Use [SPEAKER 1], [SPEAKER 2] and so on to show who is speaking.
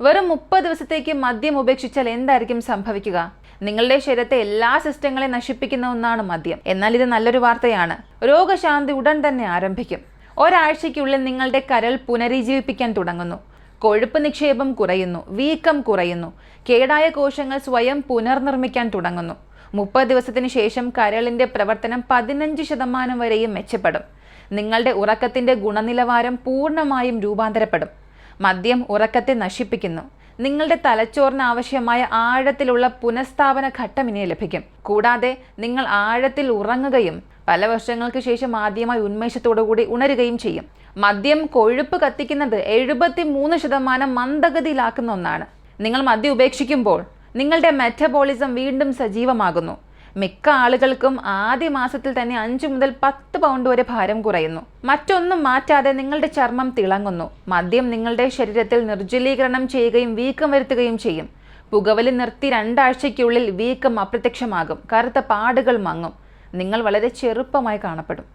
[SPEAKER 1] വെറും 30 ദിവസത്തേക്ക് മദ്യം ഉപേക്ഷിച്ചാൽ എന്തായിരിക്കും സംഭവിക്കുക? നിങ്ങളുടെ ശരീരത്തെ എല്ലാ സിസ്റ്റങ്ങളെയും നശിപ്പിക്കുന്ന ഒന്നാണ് മദ്യം. എന്നാൽ ഇത് നല്ലൊരു വാർത്തയാണ്. രോഗശാന്തി ഉടൻ തന്നെ ആരംഭിക്കും. ഒരാഴ്ചയ്ക്കുള്ളിൽ നിങ്ങളുടെ കരൾ പുനരുജ്ജീവിപ്പിക്കാൻ തുടങ്ങുന്നു. കൊഴുപ്പ് നിക്ഷേപം കുറയുന്നു, വീക്കം കുറയുന്നു, കേടായ കോശങ്ങൾ സ്വയം പുനർനിർമ്മിക്കാൻ തുടങ്ങുന്നു. 30 ദിവസത്തിന് ശേഷം കരളിന്റെ പ്രവർത്തനം 15% വരെയും മെച്ചപ്പെടും. നിങ്ങളുടെ ഉറക്കത്തിന്റെ ഗുണനിലവാരം പൂർണ്ണമായും രൂപാന്തരപ്പെടും. മദ്യം ഉറക്കത്തെ നശിപ്പിക്കുന്നു. നിങ്ങളുടെ തലച്ചോറിന് ആവശ്യമായ ആഴത്തിലുള്ള പുനഃസ്ഥാപന ഘട്ടം ഇനി ലഭിക്കും. കൂടാതെ നിങ്ങൾ ആഴത്തിൽ ഉറങ്ങുകയും പല വർഷങ്ങൾക്ക് ശേഷം ആദ്യമായി ഉന്മേഷത്തോടുകൂടി ഉണരുകയും ചെയ്യും. മദ്യം കൊഴുപ്പ് കത്തിക്കുന്നത് 73% മന്ദഗതിയിലാക്കുന്ന ഒന്നാണ്. നിങ്ങൾ മദ്യം ഉപേക്ഷിക്കുമ്പോൾ നിങ്ങളുടെ മെറ്റബോളിസം വീണ്ടും സജീവമാകുന്നു. മിക്ക ആളുകൾക്കും ആദ്യ മാസത്തിൽ തന്നെ 5 മുതൽ 10 പൗണ്ട് വരെ ഭാരം കുറയുന്നു. മറ്റൊന്നും മാറ്റാതെ നിങ്ങളുടെ ചർമ്മം തിളങ്ങുന്നു. മദ്യം നിങ്ങളുടെ ശരീരത്തിൽ നിർജ്ജലീകരണം ചെയ്യുകയും വീക്കം വരുത്തുകയും ചെയ്യും. പുകവലി നിർത്തി 2 ആഴ്ചയ്ക്കുള്ളിൽ വീക്കം അപ്രത്യക്ഷമാകും. കറുത്ത പാടുകൾ മങ്ങും. നിങ്ങൾ വളരെ ചെറുപ്പമായി കാണപ്പെടും.